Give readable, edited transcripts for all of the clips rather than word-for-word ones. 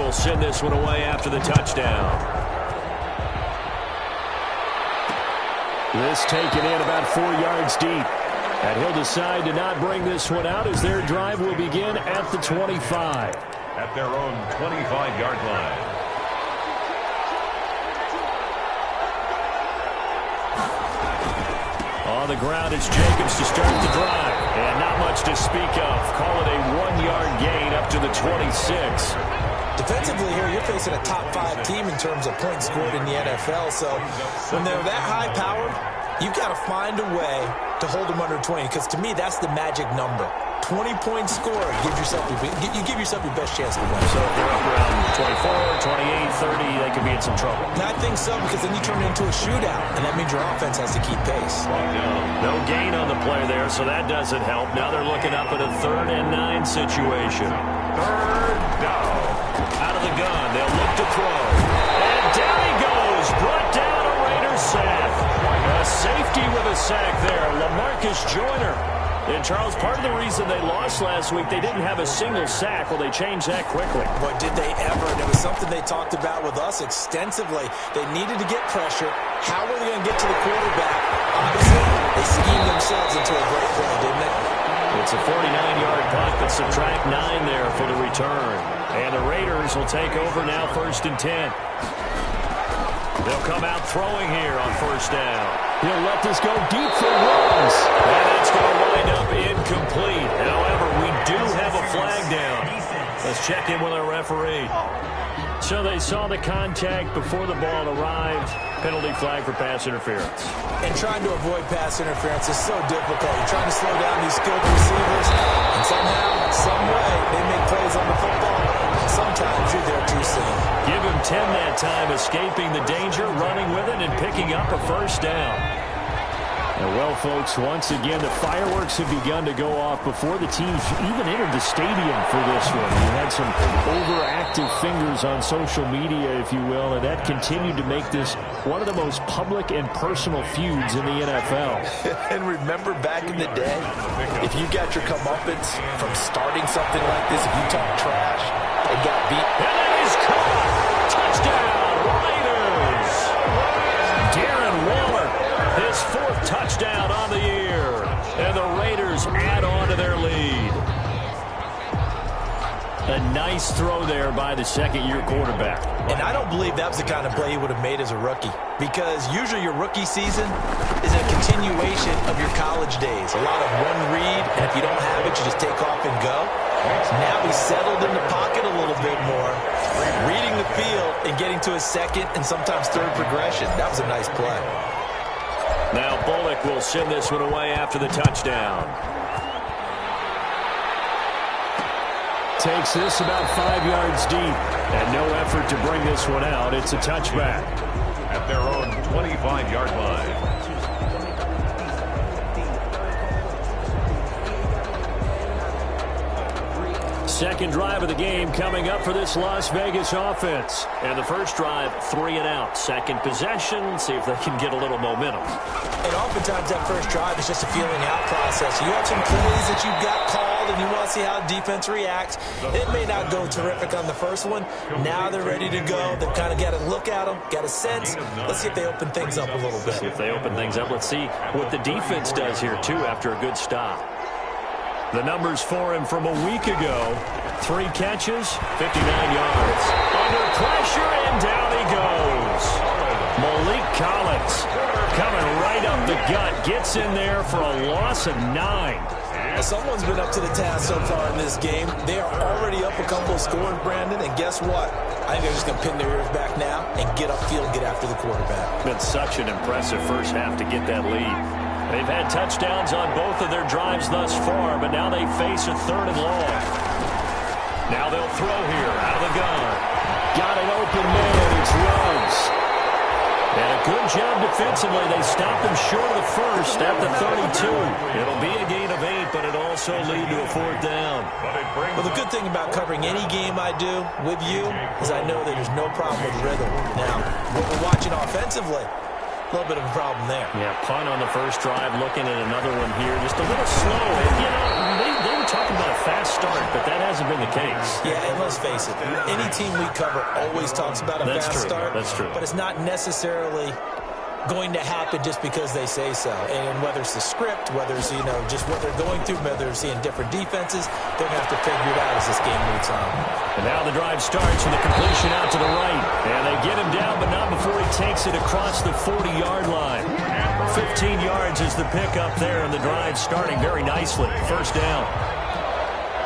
will send this one away after the touchdown. This taken in about 4 yards deep. And he'll decide to not bring this one out as their drive will begin at the 25. At their own 25-yard line. On the ground, it's Jacobs to start the drive. And not much to speak of. Call it a 1-yard gain up to the 26. Defensively here, you're facing a top-5 team in terms of points scored in the NFL. So when they're that high-powered, you've got to find a way to hold them under 20. Because to me, that's the magic number. 20-point score, you give yourself your best chance to win. So if they're up around 24, 28, 30, they could be in some trouble. And I think so, because then you turn it into a shootout, and that means your offense has to keep pace. No gain on the play there, so that doesn't help. Now they're looking up at a 3rd and 9 situation. 3rd down. Out of the gun, they'll look to throw. And down he goes, brought down a Raiders sack. A safety with a sack there, LaMarcus Joyner. And, Charles, part of the reason they lost last week, they didn't have a single sack. Well, they changed that quickly. But did they ever? And it was something they talked about with us extensively. They needed to get pressure. How were they going to get to the quarterback? Obviously, they schemed themselves into a great play, didn't they? It's a 49-yard punt, but subtract 9 there for the return. And the Raiders will take over now 1st and 10. They'll come out throwing here on 1st down. He'll let this go deep for Rose. And it's going to wind up incomplete. However, we do have a flag down. Let's check in with our referee. So they saw the contact before the ball arrived. Penalty flag for pass interference. And trying to avoid pass interference is so difficult. You're trying to slow down these skilled receivers. And somehow, some way, they make plays on the football. Sometimes you're there too soon. Give him 10 that time, escaping the danger, running with it, and picking up a 1st down. And well, folks, once again, the fireworks have begun to go off before the teams even entered the stadium for this one. You had some overactive fingers on social media, if you will, and that continued to make this one of the most public and personal feuds in the NFL. And remember back in the day, if you got your comeuppance from starting something like this, if you talk trash and got beat. And that is caught! Touchdown, Raiders! Darren Waller, his 4th touchdown on the year. And the Raiders add on to their lead. A nice throw there by the 2nd-year quarterback. And I don't believe that was the kind of play he would have made as a rookie. Because usually your rookie season is a continuation of your college days. A lot of one read, and if you don't have it, you just take off and go. Now he's settled in the pocket a little bit more, reading the field and getting to his 2nd and sometimes 3rd progression. That was a nice play. Now Bullock will send this one away after the touchdown. Takes this about 5 yards deep, and no effort to bring this one out. It's a touchback. At their own 25-yard line. Second drive of the game coming up for this Las Vegas offense. And the first drive, 3 and out. Second possession, see if they can get a little momentum. And oftentimes that first drive is just a feeling out process. You have some plays that you've got called and you want to see how the defense reacts. It may not go terrific on the first one. Now they're ready to go. They've kind of got to look at them, got a sense. Let's see if they open things up a little bit. See if they open things up. Let's see what the defense does here, too, after a good stop. The numbers for him from a week ago. 3 catches, 59 yards. Under pressure, and down he goes. Malik Collins coming right up the gut. Gets in there for a loss of 9. Well, someone's been up to the task so far in this game. They are already up a couple of scores, Brandon, and guess what? I think they're just going to pin their ears back now and get upfield and get after the quarterback. Been such an impressive first half to get that lead. They've had touchdowns on both of their drives thus far, but now they face a 3rd and long. Now they'll throw here out of the gun. Got an open man. It's Ruggs. And a good job defensively. They stopped him short of the first at the 32. It'll be a gain of 8, but it also lead to a 4th down. Well, the good thing about covering any game I do with you is I know that there's no problem with rhythm. Now, what we're watching offensively, a little bit of a problem there. Yeah, punt on the first drive, looking at another one here. Just a little slow. And, you know, they were talking about a fast start, but that hasn't been the case. Yeah, and let's face it, any team we cover always talks about a fast start. That's true. But it's not necessarily going to happen just because they say so. And whether it's the script, whether it's, just what they're going through, whether they're seeing different defenses, they're going to have to figure it out as this game moves on. And now the drive starts with the completion out to the right. And they get him down, but not before he takes it across the 40-yard line. 15 yards is the pickup there, and the drive starting very nicely. First down.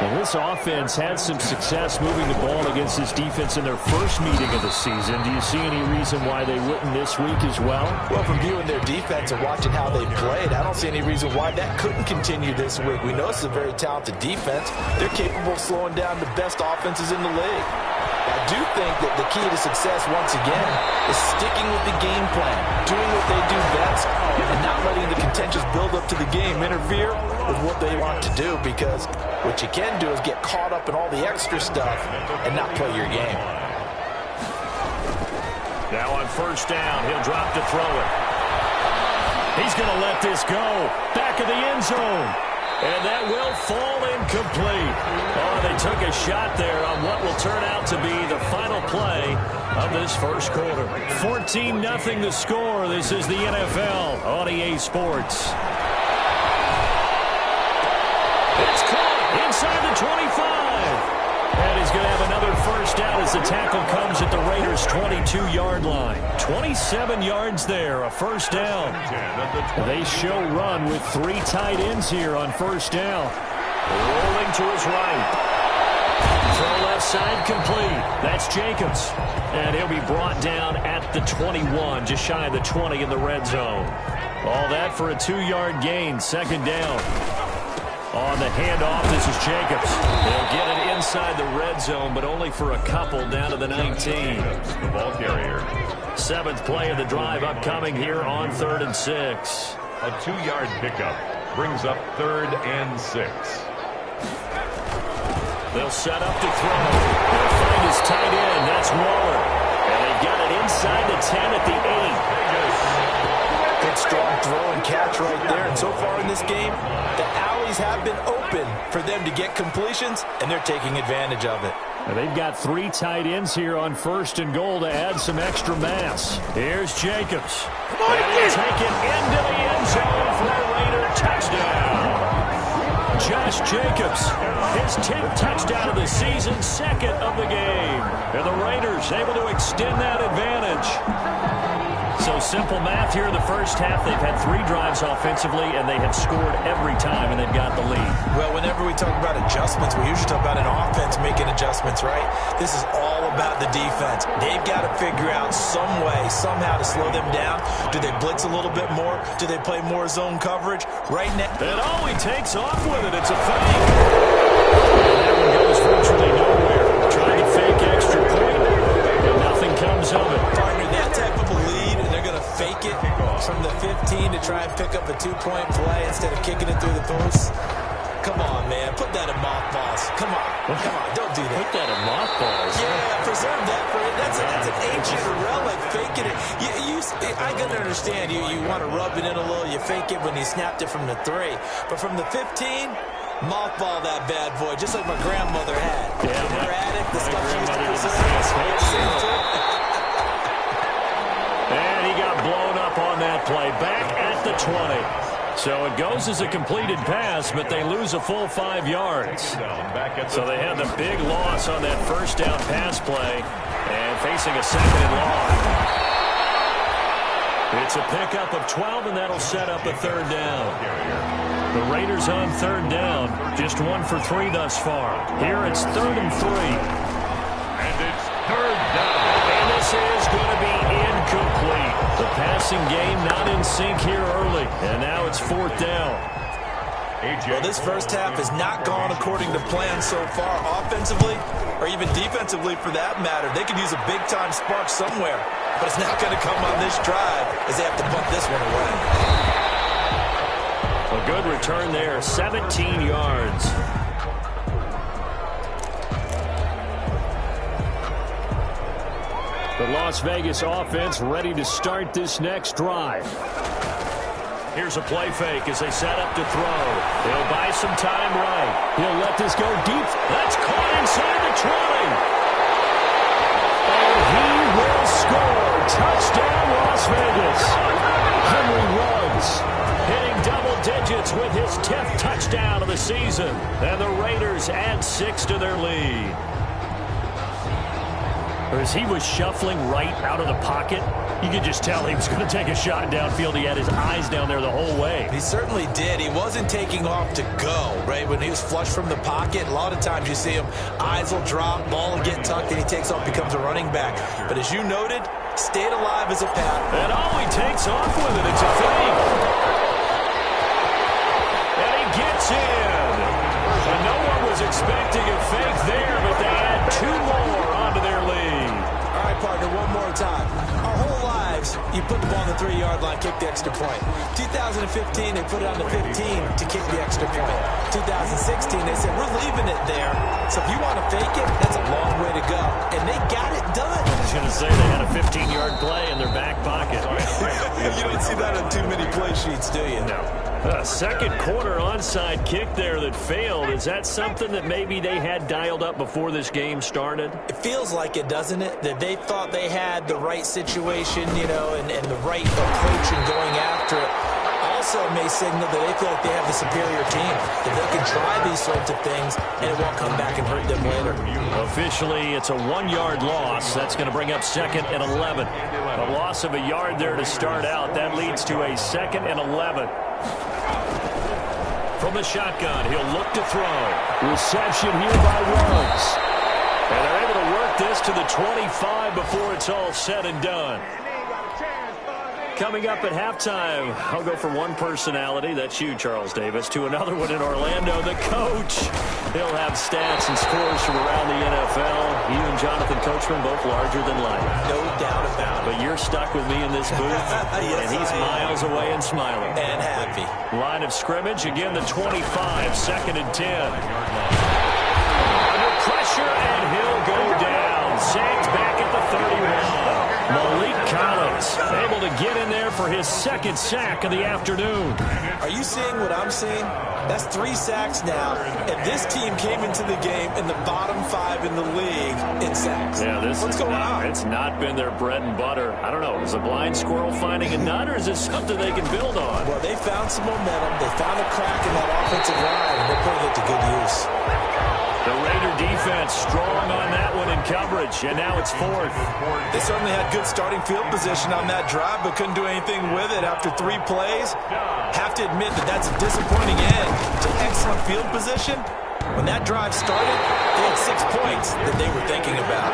Well, this offense had some success moving the ball against this defense in their first meeting of the season. Do you see any reason why they wouldn't this week as well? Well, from viewing their defense and watching how they played, I don't see any reason why that couldn't continue this week. We know it's a very talented defense. They're capable of slowing down the best offenses in the league. I do think that the key to success, once again, is sticking with the game plan, doing what they do best, and not letting the contentious build-up to the game interfere with what they want to do, because what you can do is get caught up in all the extra stuff and not play your game. Now on first down, he'll drop to throw it. He's going to let this go. Back of the end zone. And that will fall incomplete. Oh, they took a shot there on what will turn out to be the final play of this first quarter. 14-0 the score. This is the NFL on EA Sports. It's caught inside the 25. And he's going to have another first down as the tackle comes at the Raiders' 22-yard line. 27 yards there, a first down. They show run with 3 tight ends here on first down. Rolling to his right. Throw left side complete. That's Jacobs. And he'll be brought down at the 21, just shy of the 20 in the red zone. All that for a 2-yard gain, second down. On the handoff, this is Jacobs. They'll get it inside the red zone, but only for a couple down to the 19. The ball carrier. 7th play of the drive upcoming here on 3rd and 6. A 2-yard pickup brings up 3rd and 6. They'll set up to throw. They'll find his tight end. That's Waller. And they've got it inside the 10 at the 8. Good strong throw and catch right there. And so far in this game, the alleys have been open for them to get completions, and they're taking advantage of it. And they've got 3 tight ends here on 1st and goal to add some extra mass. Here's Jacobs. And he'll take it into the end zone for a Raider touchdown. Josh Jacobs, his 10th touchdown of the season, 2nd of the game. And the Raiders able to extend that advantage. So simple math here in the first half. They've had 3 drives offensively, and they have scored every time, and they've got the lead. Well, whenever we talk about adjustments, we usually talk about an offense making adjustments, right? This is all about the defense. They've got to figure out some way, somehow to slow them down. Do they blitz a little bit more? Do they play more zone coverage? Right now. And oh, he takes off with it. It's a fake. And that one goes virtually nowhere. Trying to fake extra point, and nothing comes of it. Partner, that type of a lead, and they're going to fake it from the 15 to try and pick up a 2-point play instead of kicking it through the post. Come on, man. Put that in mothballs. Come on. Don't do that. Put that in mothballs. Yeah, preserve that for it. That's an ancient relic, faking it. I can understand you want to rub it in a little. You fake it when you snapped it from the 3. But from the 15, mothball that bad boy, just like my grandmother had. Yeah, her attic, the stuff she used to preserve. And he got blown up on that play. Back at the 20. So it goes as a completed pass, but they lose a full 5 yards. So they had the big loss on that first down pass play and facing a 2nd and long. It's a pickup of 12, and that'll set up a 3rd down. The Raiders on 3rd down, just 1 for 3 thus far. Here it's 3rd and 3. And it's 3rd down. And this is going to be incomplete. The passing game not in sync here early, and now it's 4th down. Well, this first half has not gone according to plan so far offensively, or even defensively for that matter. They could use a big-time spark somewhere, but it's not going to come on this drive as they have to punt this one away. A good return there, 17 yards. The Las Vegas offense ready to start this next drive. Here's a play fake as they set up to throw. He'll buy some time right. He'll let this go deep. That's caught inside the 20. And he will score. Touchdown, Las Vegas. Henry Ruggs hitting double digits with his 10th touchdown of the season. And the Raiders add 6 to their lead. As he was shuffling right out of the pocket, you could just tell he was going to take a shot downfield. He had his eyes down there the whole way. He certainly did. He wasn't taking off to go, right? When he was flush from the pocket, a lot of times you see him, eyes will drop, ball will get tucked, and he takes off, becomes a running back. But as you noted, stayed alive as a pass. And he takes off with it. It's a fake. And he gets in. And no one was expecting a fake there, but they add 2 more onto their lead. All right, partner, one more time. Our whole lives, you put the ball on the 3-yard line, kick the extra point. 2015, they put it on the 15 to kick the extra point. 2016, they said, we're leaving it there. So if you want to fake it, that's a long way to go. And they got it done. I was going to say they had a 15-yard play in their back pocket. You don't see that on too many play sheets, do you? No. Second quarter onside kick there that failed. Is that something that maybe they had dialed up before this game started? It feels like it, doesn't it? That they thought they had the right situation, you know, and the right approach in going after it. Also may signal that they feel like they have the superior team, that they can try these sorts of things and it won't come back and hurt them later. Officially, it's a 1-yard loss. That's going to bring up 2nd and 11. A loss of a yard there to start out. That leads to a 2nd and 11. From the shotgun, he'll look to throw. Reception here by Ruggs. And they're able to work this to the 25 before it's all said and done. Coming up at halftime, I'll go from one personality, that's you, Charles Davis, to another one in Orlando, the coach. He'll have stats and scores from around the NFL. You and Jonathan Coachman, both larger than life. No doubt about it. But you're stuck with me in this booth, yes, and he's miles away and smiling. And happy. Line of scrimmage, again the 25, 2nd and 10. Under pressure, and he'll go down. Sacked back at the 31. Malik Collins able to get in there for his 2nd sack of the afternoon. Are you seeing what I'm seeing? That's 3 sacks now, and this team came into the game in the bottom 5 in the league in sacks. Yeah, What's going on? It's not been their bread and butter. I don't know. Is a blind squirrel finding a nut, or is this something they can build on? Well, they found some momentum. They found a crack in that offensive line, and they're putting it to good use. The Raider defense strong on that one in coverage, and now it's 4th. They certainly had good starting field position on that drive, but couldn't do anything with it after 3 plays. Have to admit that that's a disappointing end to excellent field position. When that drive started, they had 6 points that they were thinking about.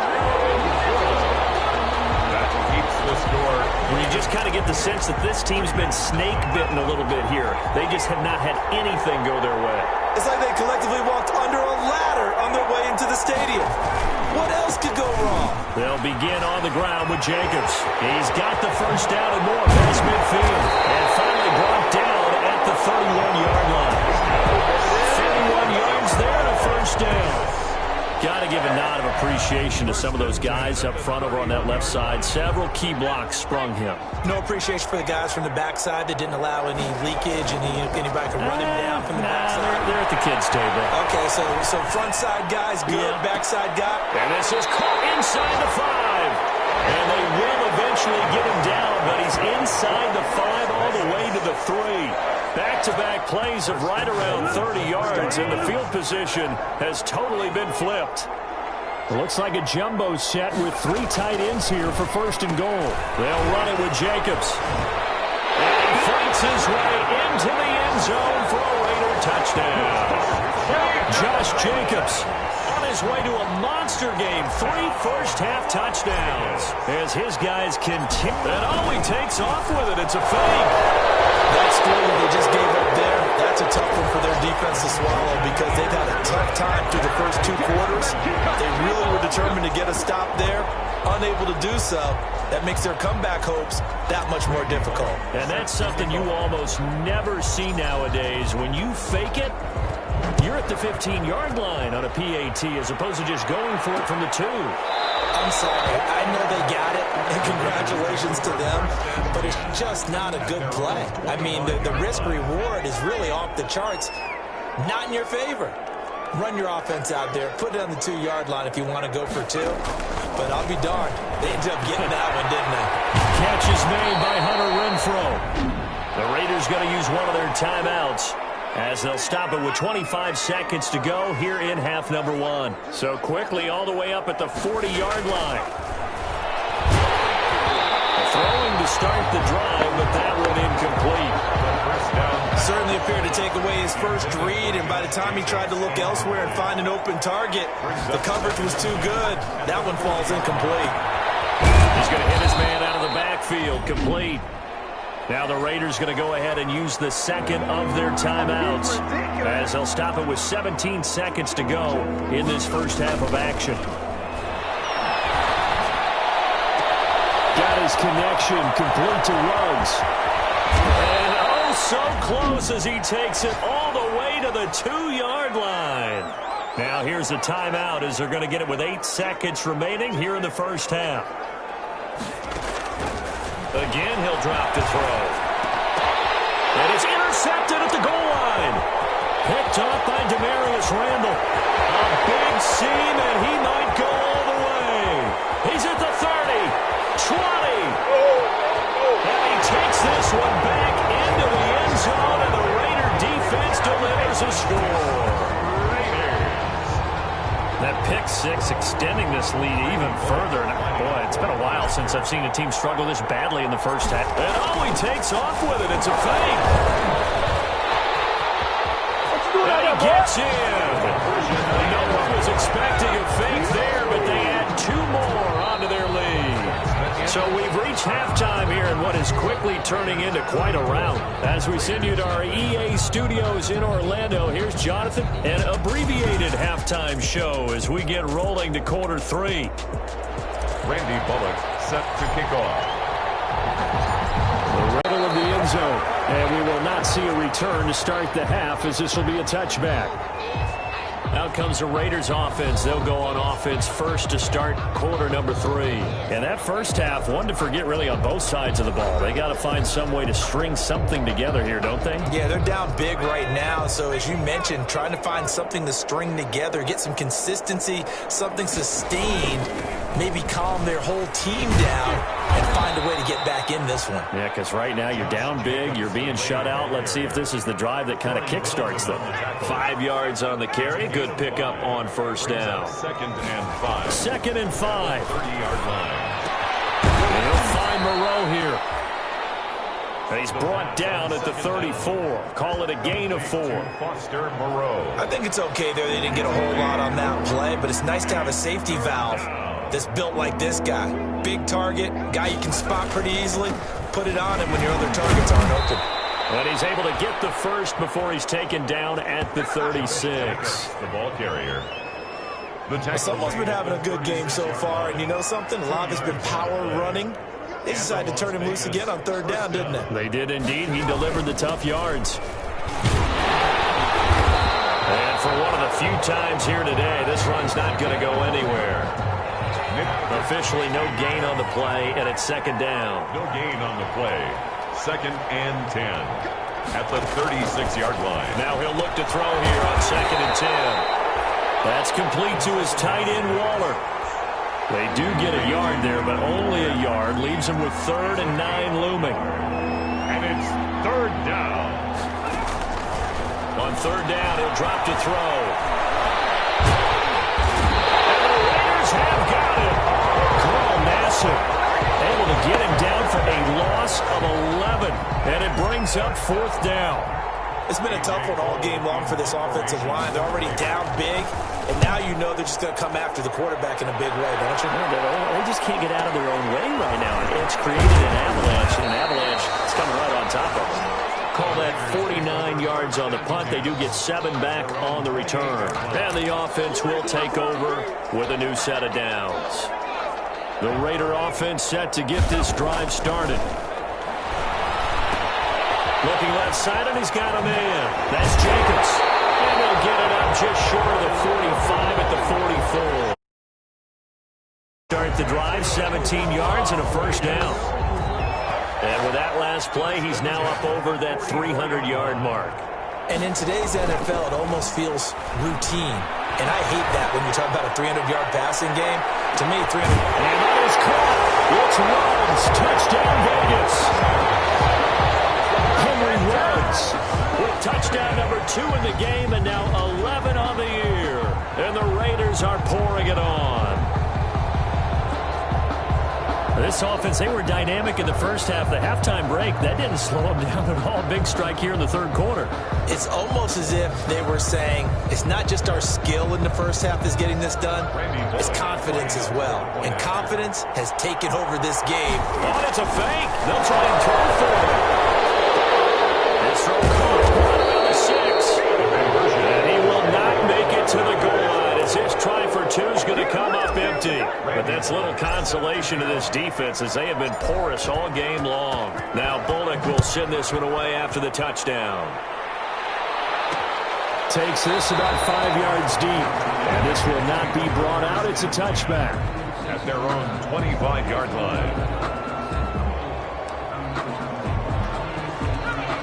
That keeps the score. And you just kind of get the sense that this team's been snake-bitten a little bit here. They just have not had anything go their way. It's like they collectively walked under a ladder on their way into the stadium. What else could go wrong? They'll begin on the ground with Jacobs. He's got the first down and more past midfield. And finally brought down at the 31-yard line. 51 yards there and a first down. Got to give a nod of appreciation to some of those guys up front over on that left side. Several key blocks sprung him. No appreciation for the guys from the backside that didn't allow any leakage, anybody could run him down from the backside. They're at the kids' table. Okay, so front side guys good, backside guy. And this is caught inside the 5. And they will eventually get him down, but he's inside the 5 all the way to the 3. Back-to-back plays of right around 30 yards, and the field position has totally been flipped. It looks like a jumbo set with 3 tight ends here for 1st and goal. They'll run it with Jacobs. And he fights his way into the end zone for a Raider touchdown. Josh Jacobs on his way to a monster game. 3 first-half touchdowns as his guys continue. And he takes off with it. It's a fake. That story they just gave up there, that's a tough one for their defense to swallow because they've had a tough time through the first 2 quarters. They really were determined to get a stop there, unable to do so. That makes their comeback hopes that much more difficult. And that's something you almost never see nowadays. When you fake it, You're at the 15-yard line on a PAT as opposed to just going for it from the 2. I'm sorry. I know they got it, and congratulations to them, but it's just not a good play. I mean, the risk-reward is really off the charts. Not in your favor. Run your offense out there. Put it on the 2-yard line if you want to go for 2. But I'll be darned. They ended up getting that one, didn't they? Catch is made by Hunter Renfro. The Raiders going to use one of their timeouts as they'll stop it with 25 seconds to go here in half number 1. So quickly all the way up at the 40-yard line. Throwing to start the drive, but that one incomplete. Certainly appeared to take away his first read, and by the time he tried to look elsewhere and find an open target, the coverage was too good. That one falls incomplete. He's going to hit his man out of the backfield, complete. Now the Raiders going to go ahead and use the second of their timeouts as they'll stop it with 17 seconds to go in this first half of action. Got his connection, complete to Ruggs. And oh, so close as he takes it all the way to the 2-yard line. Now here's the timeout as they're going to get it with 8 seconds remaining here in the first half. Again, he'll drop to throw. And it's intercepted at the goal line. Picked up by Demarius Randall. A big seam, and he might go all the way. He's at the 30, 20. And he takes this one back into the end zone, and the Raider defense delivers a score. That pick six extending this lead even further. And boy, it's been a while since I've seen a team struggle this badly in the first half. And oh, he takes off with it. It's a fake. And he gets in. No one was expecting a fake there, but they add 2 more onto their lead. So we've reached halftime here in what is quickly turning into quite a rout. As we send you to our EA studios in Orlando, here's Jonathan, an abbreviated halftime show as we get rolling to quarter 3. Randy Bullock set to kick off. The riddle of the end zone, and we will not see a return to start the half as this will be a touchback. Out comes the Raiders offense. They'll go on offense first to start quarter number 3. And that first half, one to forget really on both sides of the ball. They got to find some way to string something together here, don't they? Yeah, they're down big right now. So as you mentioned, trying to find something to string together, get some consistency, something sustained, maybe calm their whole team down and find a way to get back in this one. Yeah, because right now you're down big, you're being shut out. Let's see if this is the drive that kind of kickstarts them. 5 yards on the carry. Good pickup on first down. 2nd and 5. 2nd and 5. 30-yard line. And he'll find Moreau here. And he's brought down at the 34. Call it a gain of 4. Foster Moreau. I think it's okay there. They didn't get a whole lot on that play, but it's nice to have a safety valve that's built like this guy. Big target, guy you can spot pretty easily. Put it on him when your other targets aren't open. And he's able to get the first before he's taken down at the 36. The ball carrier. Someone's been having a good game so far, and you know something? A lot has been power running. They decided to turn him loose again on 3rd down, didn't they? They did indeed. He delivered the tough yards. And for one of the few times here today, this run's not going to go anywhere. Officially no gain on the play, and it's 2nd down. No gain on the play. 2nd and 10 at the 36-yard line. Now he'll look to throw here on 2nd and 10. That's complete to his tight end, Waller. They do get a yard there, but only a yard. Leaves him with 3rd and 9 looming. And it's 3rd down. On 3rd down, he'll drop to throw. And the Raiders have got him. Carl Nassib able to get him down for a loss of 11. And it brings up 4th down. It's been a tough one all game long for this offensive line. They're already down big, and now you know they're just going to come after the quarterback in a big way, don't you? They just can't get out of their own way right now. It's created an avalanche, and an avalanche is coming right on top of them. Call that 49 yards on the punt. They do get 7 back on the return. And the offense will take over with a new set of downs. The Raider offense set to get this drive started. Looking left side, and he's got a man. That's Jacobs. And they'll get it just short of the 45 at the 44. Start the drive, 17 yards and a first down. And with that last play, he's now up over that 300-yard mark. And in today's NFL, it almost feels routine. And I hate that when you talk about a 300-yard passing game. To me, 300... And that is caught. It's Ruggs. Touchdown, Vegas. Henry Ruggs with touchdown number 2 in the game and now 11 on the year. And the Raiders are pouring it on. This offense, they were dynamic in the first half. The halftime break, that didn't slow them down at all. Big strike here in the third quarter. It's almost as if they were saying, it's not just our skill in the first half that's getting this done, it's confidence as well. And confidence has taken over this game. Oh, it's a fake. They'll try and throw for it. This throw caught right around the 6. And he will not make it to the goal line as his try for 2 is going to come up empty. But that's little consolation to this defense as they have been porous all game long. Now Bullock will send this one away after the touchdown. Takes this about 5 yards deep. And this will not be brought out. It's a touchback. At their own 25-yard line.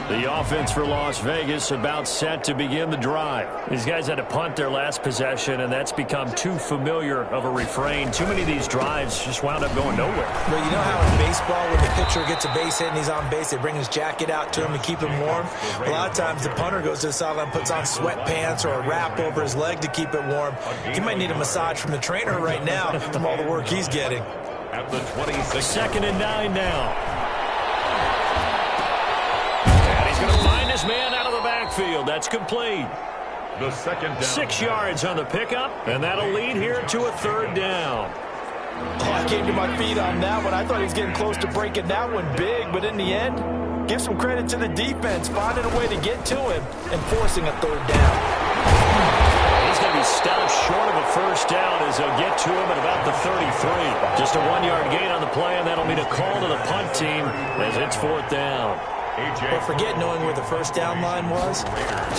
The offense for Las Vegas about set to begin the drive. These guys had to punt their last possession, and that's become too familiar of a refrain. Too many of these drives just wound up going nowhere. Well, you know how in baseball, when the pitcher gets a base hit and he's on base, they bring his jacket out to him to keep him warm? A lot of times the punter goes to the sideline, puts on sweatpants or a wrap over his leg to keep it warm. He might need a massage from the trainer right now from all the work he's getting. At the 26. 2nd and 9 now. Going to find his man out of the backfield. That's complete. The second down. 6 yards on the pickup, and that'll lead here to a 3rd down. Oh, I came to my feet on that one. I thought he was getting close to breaking that one big, but in the end, give some credit to the defense, finding a way to get to him and forcing a 3rd down. He's going to be stopped short of a first down as they'll get to him at about the 33. Just a 1-yard gain on the play, and that'll mean a call to the punt team as it's 4th down. But forget knowing where the first down line was.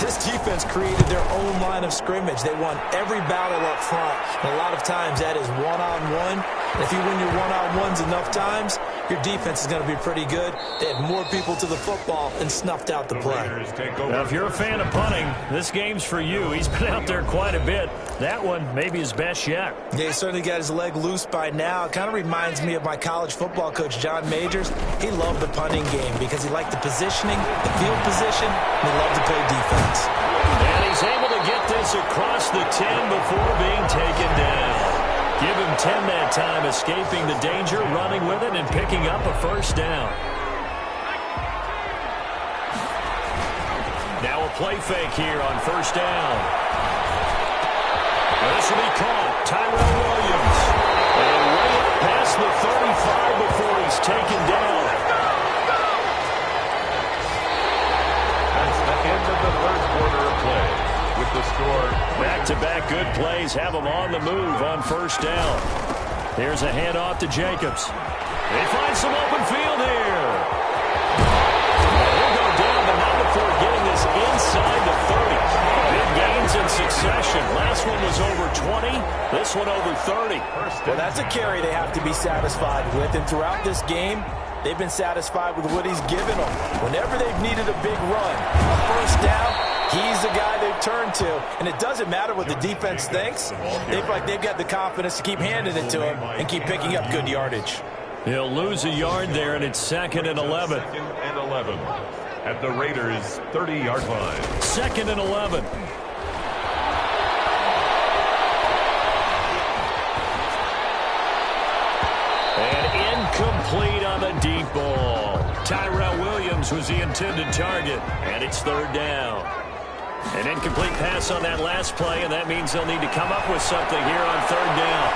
This defense created their own line of scrimmage. They won every battle up front. And a lot of times that is one-on-one. And if you win your one-on-ones enough times, your defense is going to be pretty good. They had more people to the football and snuffed out the play. Now, if you're a fan of punting, this game's for you. He's been out there quite a bit. That one may be his best yet. Yeah, he certainly got his leg loose by now. It kind of reminds me of my college football coach, John Majors. He loved the punting game because he liked the positioning, the field position, and he loved to play defense. And he's able to get this across the 10 before being taken down. Give him 10 that time, escaping the danger, running with it, and picking up a first down. Now a play fake here on first down. This will be caught. Tyrell Williams. And way up past the 35 before he's taken down. That's the end of the third quarter of play. With the score. Back-to-back good plays have them on the move on first down. Here's a handoff to Jacobs. They find some open field here. He'll go down, but not before getting this inside the 30. Big gains in succession. Last one was over 20. This one over 30. Well, that's a carry they have to be satisfied with. And throughout this game, they've been satisfied with what he's given them. Whenever they've needed a big run, a first down, he's the guy they've turned to. And it doesn't matter what the defense thinks. They feel like they've got the confidence to keep handing it to him and keep picking up good yardage. He'll lose a yard there, and it's 2nd and 11. 2nd and 11. At the Raiders' 30-yard line. 2nd and 11. And incomplete on the deep ball. Tyrell Williams was the intended target, and it's 3rd down. An incomplete pass on that last play, and that means they'll need to come up with something here on 3rd down.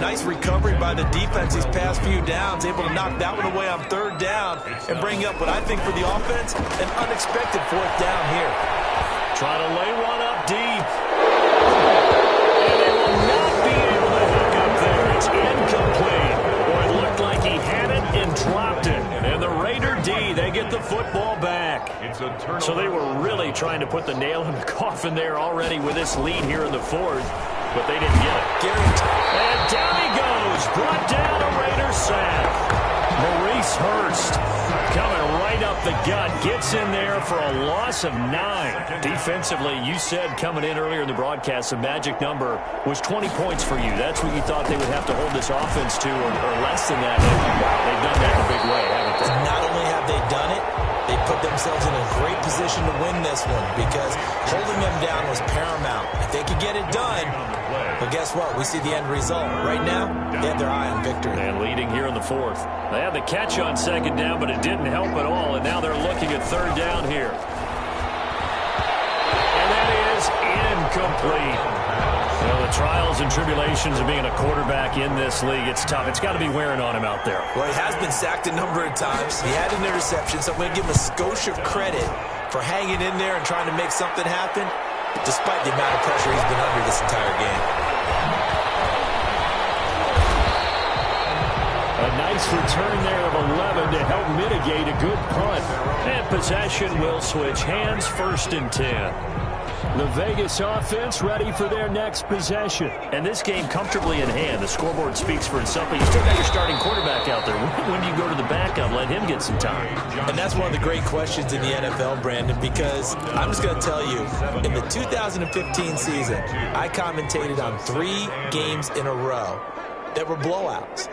Nice recovery by the defense these past few downs, able to knock that one away on 3rd down and bring up what I think for the offense, an unexpected 4th down here. Trying to lay one up deep. And they will not be able to hook up there. It's incomplete. Or it looked like he had it, and dropped it. And the Raider D, they get the football back. It's a turnover. So they were really trying to put the nail in the coffin there already with this lead here in the fourth, but they didn't get it. And down he goes, brought down a Raider sack. Maurice Hurst coming right up the gut, gets in there for a loss of 9. Defensively, you said coming in earlier in the broadcast, the magic number was 20 points for you. That's what you thought they would have to hold this offense to, or less than that. And wow, they've done that in a big way, haven't they? Not only have they done it, they put themselves in a great position to win this one because holding them down was paramount. If they could get it done, but guess what? We see the end result. Right now, they have their eye on victory. And leading here in the fourth. They had the catch on second down, but it didn't help at all, and now they're looking at third down here. And that is incomplete. You know, the trials and tribulations of being a quarterback in this league, it's tough. It's got to be wearing on him out there. Well, he has been sacked a number of times. He had an interception, so I'm going to give him a skosh of credit for hanging in there and trying to make something happen, despite the amount of pressure he's been under this entire game. A nice return there of 11 to help mitigate a good punt. And possession will switch hands, 1st and 10. The Vegas offense ready for their next possession. And this game comfortably in hand. The scoreboard speaks for itself, but you still got your starting quarterback out there. When do you go to the backup? Let him get some time. And that's one of the great questions in the NFL, Brandon, because I'm just going to tell you, in the 2015 season, I commentated on 3 games in a row that were blowouts.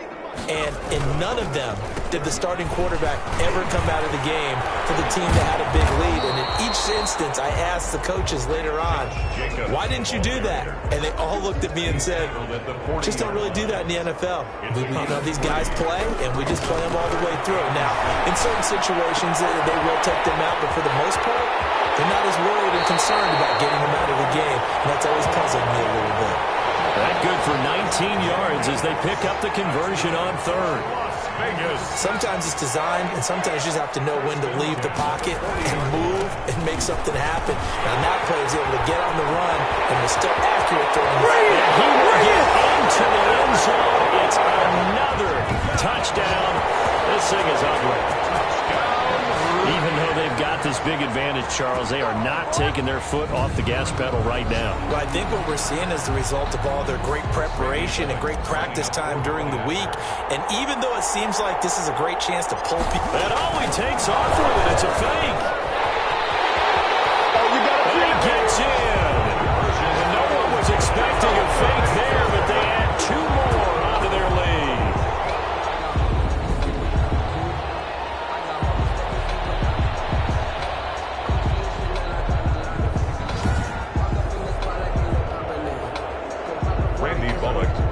And in none of them did the starting quarterback ever come out of the game for the team that had a big lead. And in each instance, I asked the coaches later on, why didn't you do that? And they all looked at me and said, just don't really do that in the NFL. You know, these guys play, and we just play them all the way through. Now, in certain situations, they will take them out, but for the most part, they're not as worried and concerned about getting them out of the game. And that's always puzzled me a little bit. That good for 19 yards as they pick up the conversion on third. Sometimes it's designed, and sometimes you just have to know when to leave the pocket and move and make something happen. Now, that play is able to get on the run and was still accurate throwing the ball. He will get into the end zone. It's another touchdown. This thing is ugly. Even though they've got this big advantage, Charles, they are not taking their foot off the gas pedal right now. Well, I think what we're seeing is the result of all their great preparation and great practice time during the week. And even though it seems like this is a great chance to pull people. And he takes off with it. It's a fake. And he gets in. And no one was expecting a fake there, but they add 2 more onto their lead.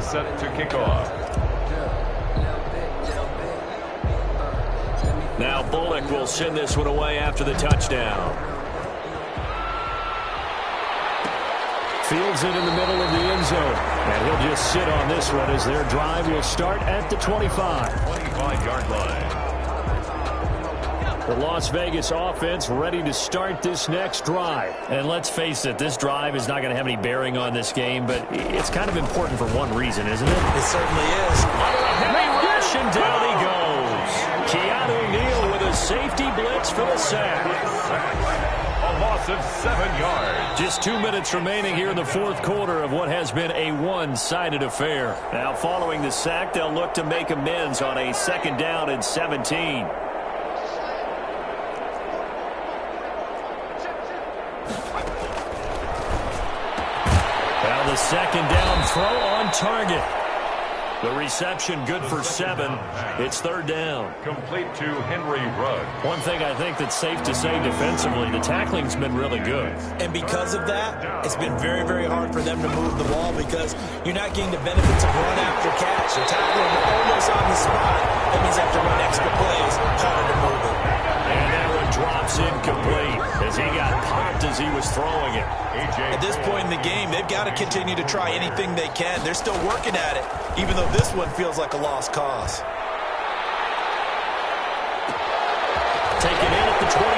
Set to kick off. Now Bullock will send this one away after the touchdown. Fields it in the middle of the end zone. And he'll just sit on this one as their drive will start at the 25. 25-yard line. The Las Vegas offense ready to start this next drive. And let's face it, this drive is not going to have any bearing on this game, but it's kind of important for one reason, isn't it? It certainly is. Heavy rush, and down he goes. Keanu Neal with a safety blitz for the sack. A loss of 7 yards. Just 2 minutes remaining here in the fourth quarter of what has been a one-sided affair. Now, following the sack, they'll look to make amends on a 2nd down and 17. The 2nd down throw on target. The reception good for 7. It's 3rd down. Complete to Henry Ruggs. One thing I think that's safe to say defensively, the tackling's been really good. And because of that, it's been very, very hard for them to move the ball because you're not getting the benefits of run after catch. You're tackling almost on the spot. That means they have to run extra plays, harder to move it. And that one drops incomplete as he got popped as he was throwing it. At this point in the game, they've got to continue to try anything they can. They're still working at it, even though this one feels like a lost cause. Taken in at the 22.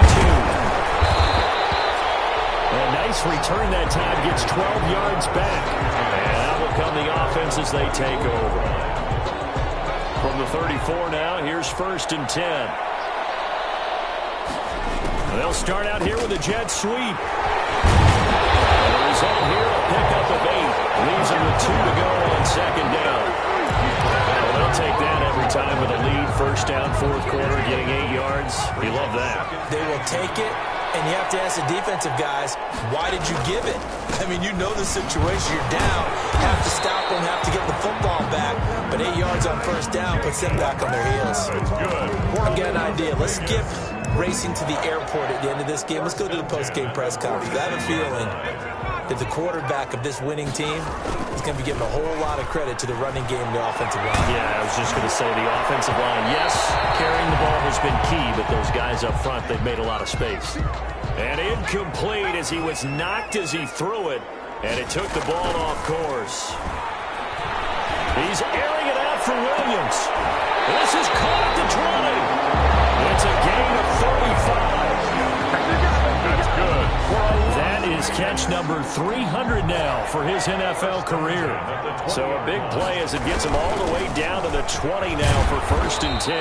A nice return that time, gets 12 yards back. And out will come the offense as they take over. From the 34 now, here's 1st and 10. They'll start out here with a jet sweep. And the result here, a pickup of 8. Leaves them with 2 to go on 2nd down. Well, they'll take that every time with a lead. 1st down, 4th quarter, getting 8 yards. You love that. They will take it, and you have to ask the defensive guys, why did you give it? I mean, you know the situation. You're down. Have to stop them, have to get the football back. But 8 yards on 1st down puts them back on their heels. It's good. I've got an idea. Let's skip racing to the airport at the end of this game. Let's go to the post-game press conference. I have a feeling that the quarterback of this winning team is going to be giving a whole lot of credit to the running game and the offensive line. Yeah, I was just going to say the offensive line. Yes, carrying the ball has been key, but those guys up front, they've made a lot of space. And incomplete as he was knocked as he threw it, and it took the ball off course. He's airing it out for Williams. This is caught at the 20. It's a gain of 35. That's good. That is catch number 300 now for his NFL career. So a big play as it gets him all the way down to the 20 now for 1st and 10.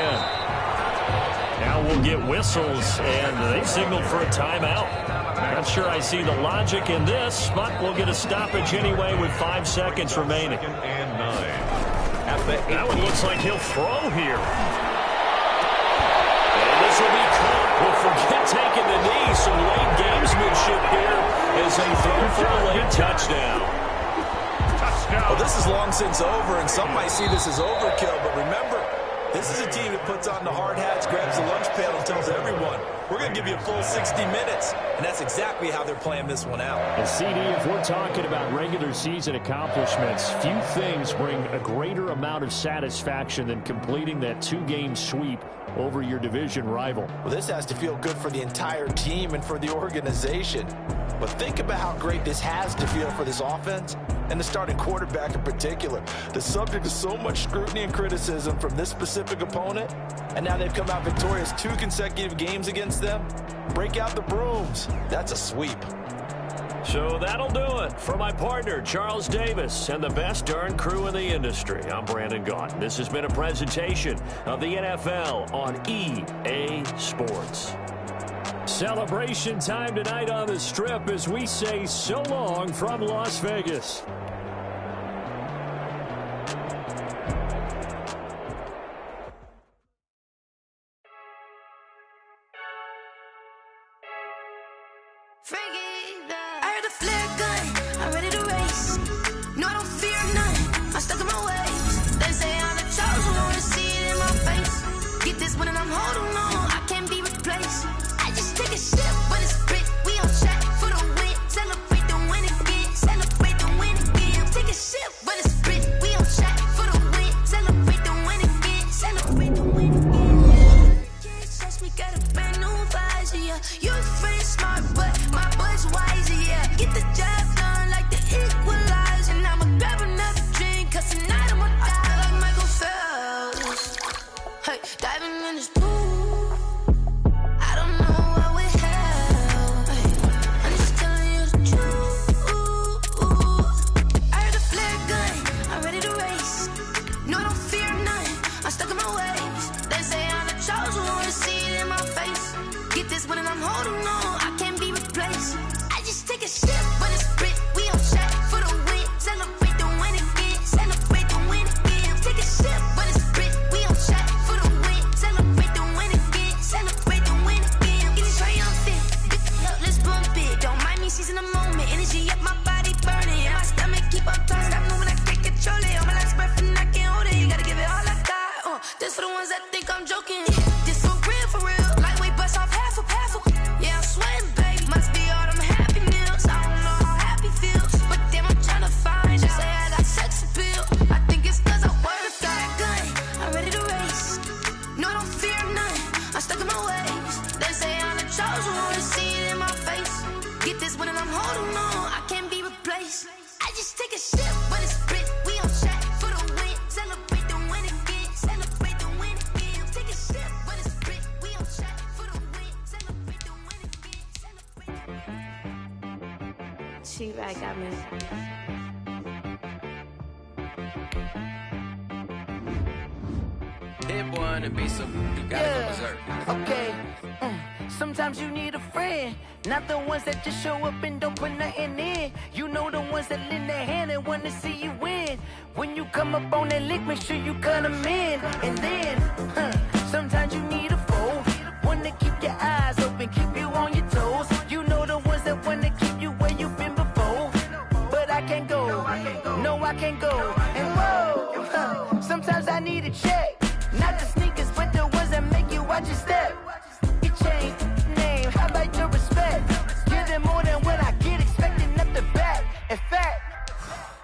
Now we'll get whistles, and they signaled for a timeout. Not sure I see the logic in this, but we'll get a stoppage anyway with 5 seconds remaining. 2nd and 9. At the 8. That one looks like he'll throw here. And this will be caught. We'll forget taking the knee. Some late gamesmanship here as they throw for a late touchdown. Well, this is long since over, and some might see this as overkill, but remember, this is a team that puts on the hard hats, grabs the lunch pail, and tells everyone, we're going to give you a full 60 minutes. And that's exactly how they're playing this one out. And CD, if we're talking about regular season accomplishments, few things bring a greater amount of satisfaction than completing that 2-game sweep over your division rival. Well, this has to feel good for the entire team and for the organization. But think about how great this has to feel for this offense and the starting quarterback in particular. The subject of so much scrutiny and criticism from this specific opponent, and now they've come out victorious 2 consecutive games against them. Break out the brooms. That's a sweep. So that'll do it. For my partner, Charles Davis, and the best darn crew in the industry, I'm Brandon Gaudin. This has been a presentation of the NFL on EA Sports. Celebration time tonight on the Strip as we say so long from Las Vegas. I heard a flare gun, I'm ready to race. No, I don't fear none, I'm stuck in my ways. They say I'm the chosen one, see it in my face. Get this one and I'm holding on, I can't be replaced. I just take a sip, but it's spit, we on track for the win. Celebrate the win again, celebrate the win again. Take a sip, but it's spit, we on track for the win. Celebrate the win again, celebrate the win again. Can't touch me, got a brand new visor, yeah. You friend smart, but my boy's wiser, yeah. Get the job done like the equalizer. And I'ma grab another drink, cause tonight I'ma die like Michael Phelps. Hey, diving in this pool, I don't know what we have. Hey, I'm just telling you the truth. I heard a flare gun, I'm ready to race. No, I don't fear none, I'm stuck in my ways. They say I'm the chosen one, see it in my face. Get this one and I'm holding on, I can't be replaced. I just take a sip, but it's spit, we on track for the win. Celebrate the win again, celebrate the win again. Take a sip, but it's spit, we on track for the win. Celebrate the win again, celebrate the win again. Get it triumphant, look, let's bump it. Don't mind me seizing the moment, energy up my body burning. Yeah, my stomach keep on turning, stop moving, I can't control it. All my last breath and I can't hold it. You gotta give it all I got. This for the ones that think I'm joking. This for real, for real. Lightweight bust off half a. Yeah, I'm sweating, baby. Must be all them happy meals. I don't know how happy feels, but damn, I'm tryna find. Just say I got sex appeal. I think it's cause I work. Got a gun, I'm ready to race. No, I don't fear none, I'm stuck in my ways. They say I'm the chosen one, see it in my face. Get this one and I'm holding on, I can't be replaced. I just take a sip, but it's spit, we on track for the win. Celebrate the win again, celebrate the win again. Take a sip, but it's spit, we on track for the win. Celebrate the win again, celebrate the win again. She right got me. wanna be, so you gotta go berserk. Okay. Sometimes you need a friend, not the ones that just show up and don't put nothing in. You know the ones that lend their hand and wanna see you win. When you come up on that lick, make sure you cut them in. And then, sometimes you need a foe, one to keep your eyes open, keep you on your toes. You know the ones that wanna keep you where you've been before. But I can't go, no I can't go. And whoa, sometimes I need a check, not the sneakers, but the ones that make you watch your step. Change name, how about your respect? Give them more than what I get, expecting up the back. In fact,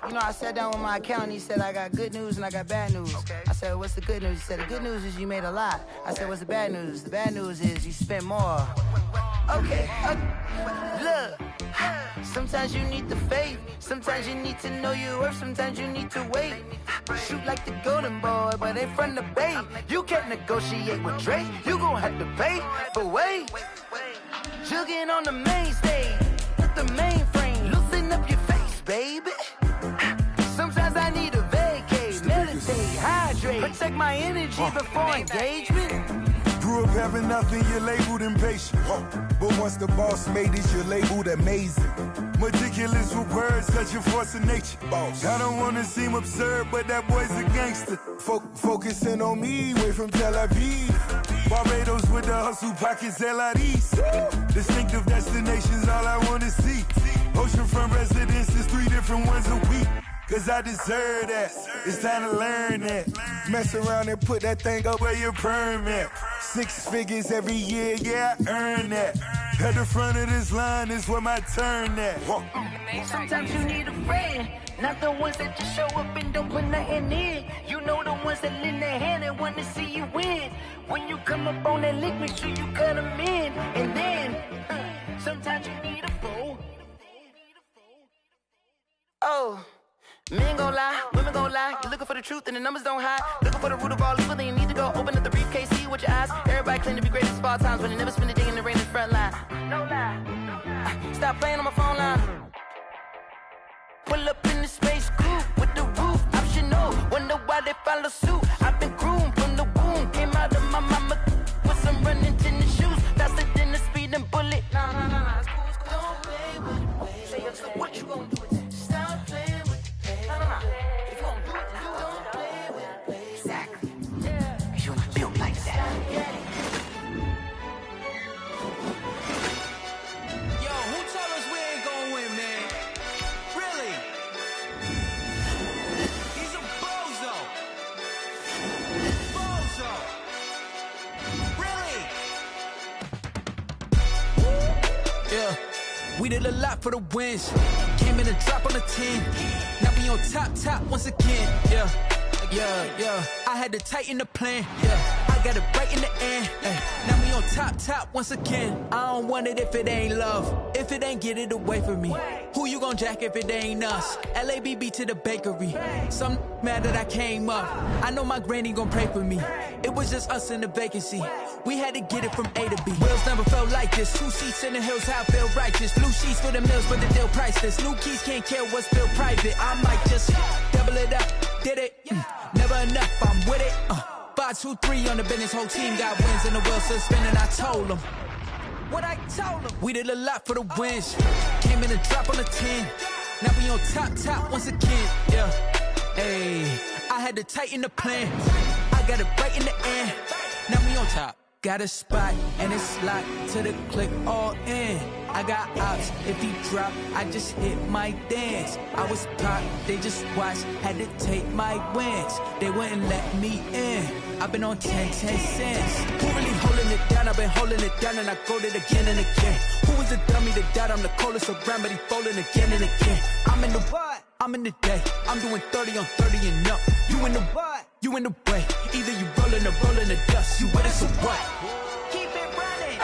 you know, I sat down with my accountant, he said, I got good news and I got bad news. Okay. I said, what's the good news? He said, the good news is you made a lot. I said, what's the bad news? The bad news is you spent more. Okay, look, sometimes you need the faith, sometimes you need to know your worth, sometimes you need to wait. Shoot like the golden boy, but ain't from the bay. You can't negotiate with Drake, you gon' have to pay. But wait, jugging on the main stage, with the mainframe, loosen up your face, baby. Sometimes I need a vacate, meditate, hydrate, protect my energy before engagement. Grew up having nothing, you're labeled impatient. But once the boss made it, you're labeled amazing. Meticulous with words, such a force of nature. I don't wanna seem absurd, but that boy's a gangster. Focusing on me, way from Tel Aviv. Barbados with the hustle pockets, LIDs. Distinctive destinations, all I wanna see. Oceanfront residences, 3 different ones a week. Cause I deserve that, it's time to learn that. Mess around and put that thing up where your permit. 6 figures every year, yeah, I earn that. At the front of this line is where my turn at. Sometimes you need a friend, not the ones that just show up and don't put nothing in. You know the ones that lend their hand and want to see you win. When you come up on that lick, make sure you cut them in. And then, sometimes you need a foe. Oh. Men gon' lie, women gon' lie. You're looking for the truth and the numbers don't hide. Looking for the root of all evil, then you need to go open up the briefcase, see with your eyes. Everybody claim to be greatest of all times, but they never spend a day in the rain in the front line. No lie. Stop playing on my phone line. Pull up in the space coupe with the roof optional. Wonder why they follow suit. I've been groomed from the womb. Came out of my mama with some running tennis shoes. Faster than the speeding bullet. Nah. It's cool. Don't play with me. So what you gon' do? Stop playing. If you gon' do it, then don't play with me. Exactly. Cause you're not built like that. Yo, who told us we ain't gonna win, man? Really? He's a bozo. Really? Yeah. We did a lot for the wins. Came in a drop on the 10. Now we on top once again. Yeah. I had to tighten the plan. Yeah. I got it right in the end. Now we on top once again. I don't want it if it ain't love. If it ain't, get it away from me. Who you gon' jack if it ain't us? LABB to the bakery. Some mad that I came up. I know my granny gon' pray for me. It was just us in the vacancy. We had to get it from A to B. Wheels never felt like this. 2 seats in the hills, how I feel righteous. Blue sheets for the mills, but the deal priceless. New keys can't care what's still private. I might just double it up. Did it? Never enough, I'm with it. 5, 2, 3 on the business. Whole team got wins and the wheels still spinning. I told them what I told them. We did a lot for the wins. Came in a drop on the 10. Now we on top once again. Yeah. Hey, I had to tighten the plan. I got it right in the end. Now we on top. Got a spot and it's locked to the click all in. I got ops, if he drop, I just hit my dance. I was popped, they just watched, had to take my wins. They wouldn't let me in. I've been on 10 cents. Who really holding it down? I've been holding it down and I go it again and again. Who was the dummy that died? I'm the coldest around, but he falling again and again. I'm in the what? I'm in the day. I'm doing 30 on 30 and up. You in the what? You in the way. Either you rolling or rolling the dust. You with us or what? Keep it running.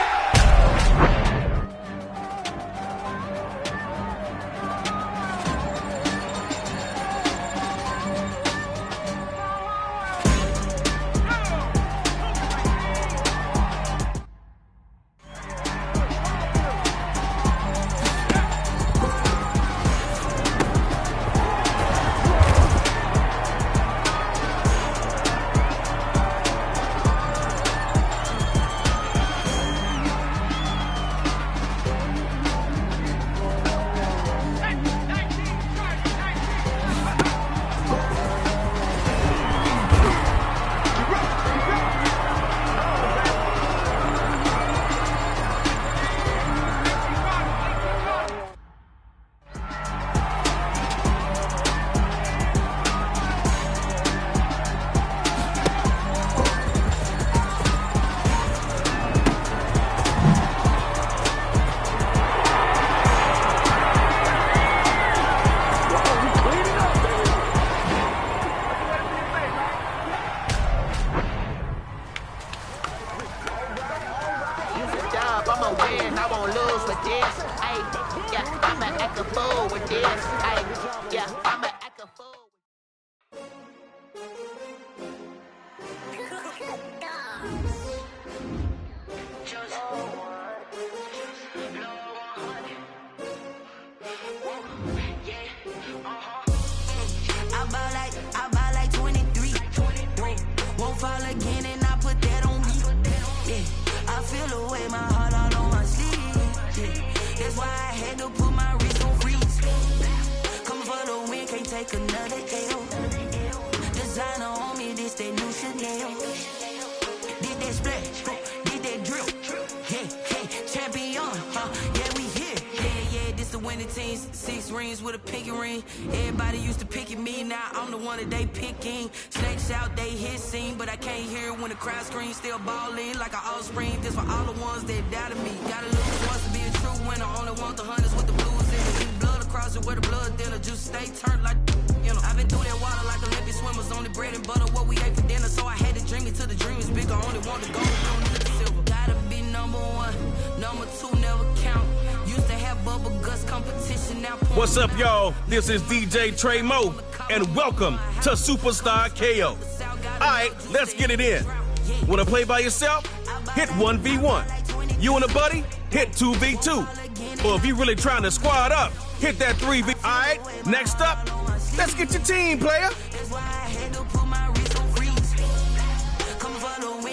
this. Ay, yeah, I'ma act a fool with this. Ay, yeah, I'ma act a fool. I buy like 23. Won't fall again and I put that on me. Yeah, I feel the way my heart all on my sleeve. Yeah, that's why I had to put my wrist on freeze. Coming for the win, can't take another L. Designer on me, this that new Chanel. Did that splash, did that drill. Yeah, champion, yeah, we here. Yeah, this the winning team. 6 rings with a pinky ring. Everybody used to picking me, now I'm the one that they picking. Snakes out, they hit scene, but I can't hear when the crowd screams. Still balling like an offspring. This for all the ones that doubted me. Gotta lose once to be a true winner. Only want the hunters with the blues in it. Leave blood across it where the blood dinner. Just stay turned like, you know. I've been through that water like Olympic swimmers. Only bread and butter, what we ate for dinner. So I had to dream it till the dream is bigger. Only want the gold, don't need the silver. Gotta be number 1, number 2 never count. Used to have bubble guts competition, now. What's up, y'all? This is DJ Trey Mo, and welcome to Superstar KO. Alright, let's get it in. Wanna play by yourself? Hit 1v1. You and a buddy? Hit 2v2. Or if you're really trying to squad up, hit that 3v. Alright, next up, let's get your team, player.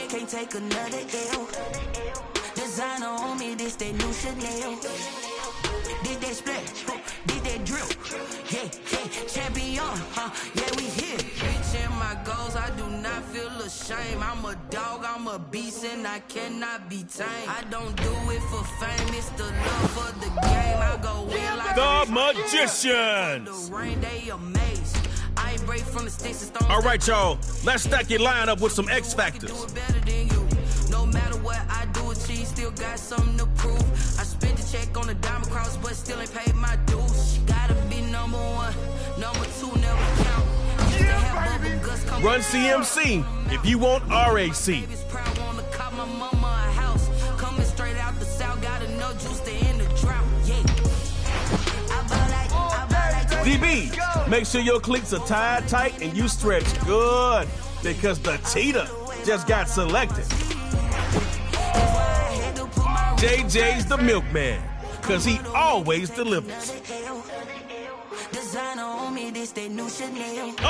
Can't take another L. Designer on me, this that new Chanel. Did that splash, did that drill. Yeah, champion, yeah, we here. Reaching my goals, I do not feel ashamed. I'm a dog, I'm a beast, and I cannot be tamed. I don't do it for fame, it's the love for the game. I go in like the Magicians. The rain, they amazed. I ain't break from the sticks and stones. All right, y'all, let's stack your lineup with some X factors. No matter what I do, achieve, still got something to prove. I spent the check on the diamond cross, but still ain't paid my dues. Gotta be number 1, number 2 never count. Used to have bubble guts come. Run CMC if you want RAC. Proud, wanna cop my mama a house. Coming straight out the south, got enough juice to end the drought. Yeah. I buy like DB, make sure your cleats are tied tight and you stretch good because the cheetah just got selected. JJ's the milkman, cause he always delivers.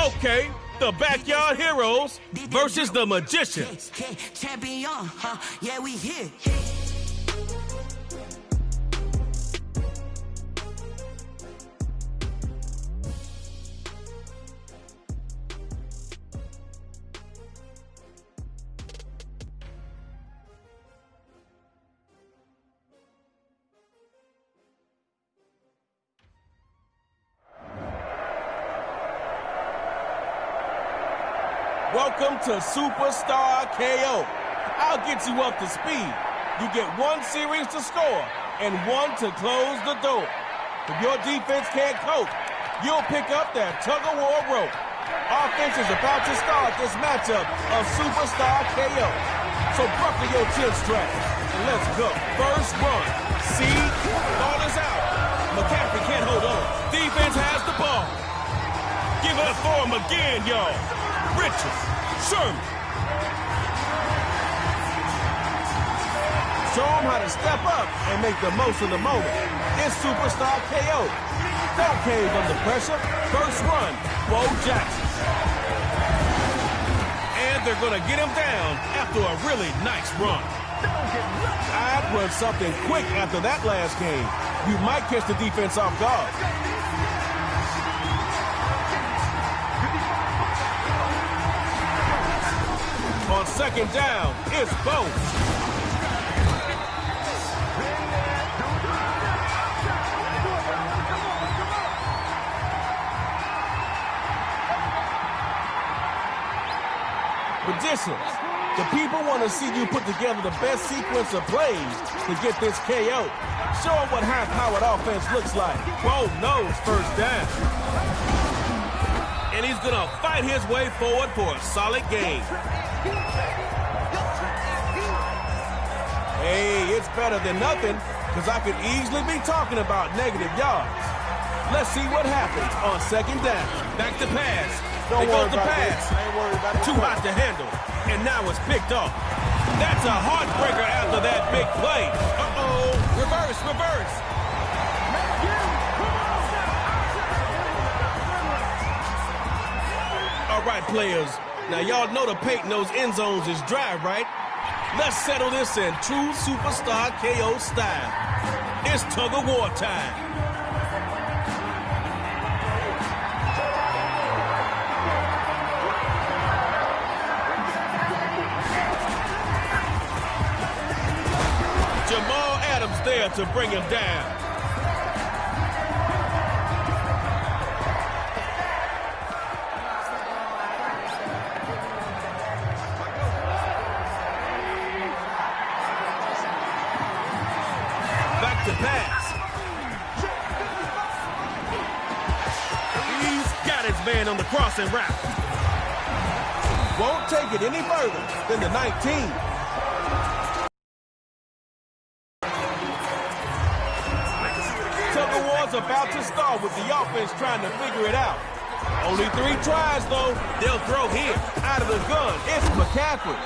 Okay, the Backyard Heroes versus the Magicians. Champion, yeah, we here. Welcome to Superstar KO. I'll get you up to speed. You get 1 series to score and 1 to close the door. If your defense can't cope, you'll pick up that tug-of-war rope. Offense is about to start this matchup of Superstar KO. So buckle your chin straps and let's go. First run. See? Ball is out. McCaffrey can't hold on. Defense has the ball. Give it for him again, y'all. Richards, Sherman. Show them how to step up and make the most of the moment. It's Superstar KO. Don't cave under pressure. First run, Bo Jackson. And they're going to get him down after a really nice run. I'd run something quick after that last game. You might catch the defense off guard. On second down, it's Bo. Magicians, the people want to see you put together the best sequence of plays to get this KO. Show them what high-powered offense looks like. Bo knows first down. And he's going to fight his way forward for a solid game. Hey, it's better than nothing. because I could easily be talking about negative yards. Let's see what happens on second down. Back to pass. There goes the pass. Too hot to handle. And now it's picked off. That's a heartbreaker after that big play. Uh-oh. Reverse, reverse. All right, players. Now, y'all know the paint in those end zones is dry, right? Let's settle this in true superstar KO style. It's tug-of-war time. Jamal Adams there to bring him down. Back to pass. He's got his man on the crossing route. Won't take it any further than the 19. Tug-of-war's about to start with the offense trying to figure it out. Only 3 tries, though. They'll throw here. Out of the gun, it's McCaffrey.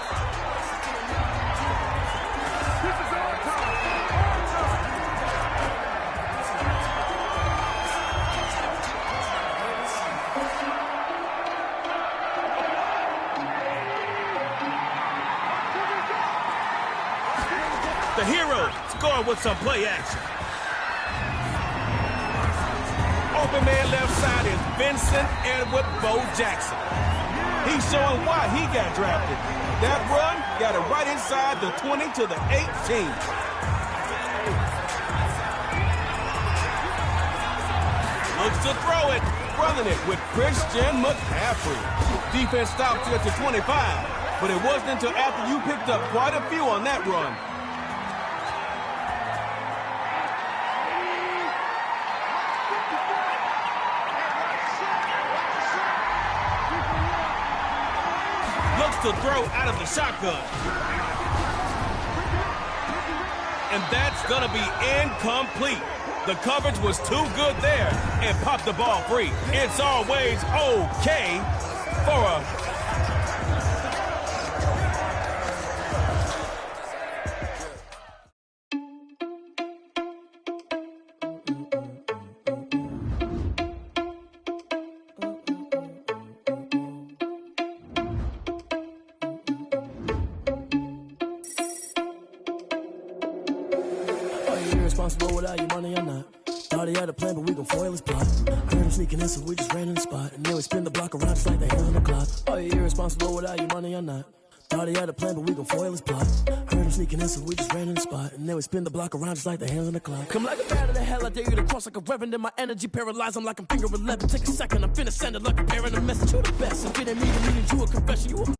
The hero scored with some play action. Open man left side is Vincent Edward Bo Jackson. He's showing why he got drafted. That run got it right inside the 20 to the 18. Looks to throw it, running it with Christian McCaffrey. Defense stopped you at the 25, but it wasn't until after you picked up quite a few on that run. To throw out of the shotgun. And that's going to be incomplete. The coverage was too good there and popped the ball free. It's always okay for a... Responsible without your money or not. Thought he had a plan, but we gon' foil his plot. Heard him sneaking in, so we just ran in the spot. And then we spin the block around just like the hands on the clock. Are you irresponsible without your money or not? Thought he had a plan, but we gon' foil his plot. Heard him sneaking in, so we just ran in the spot. And then we spin the block around just like the hands on the clock. Come like a bat of the hell, I dare you to cross like a reverend. In my energy paralyzed, I'm like I'm finger 11. Take a second, I'm finna send it like a parent. A message to the best. If it ain't me, then you a confession. You a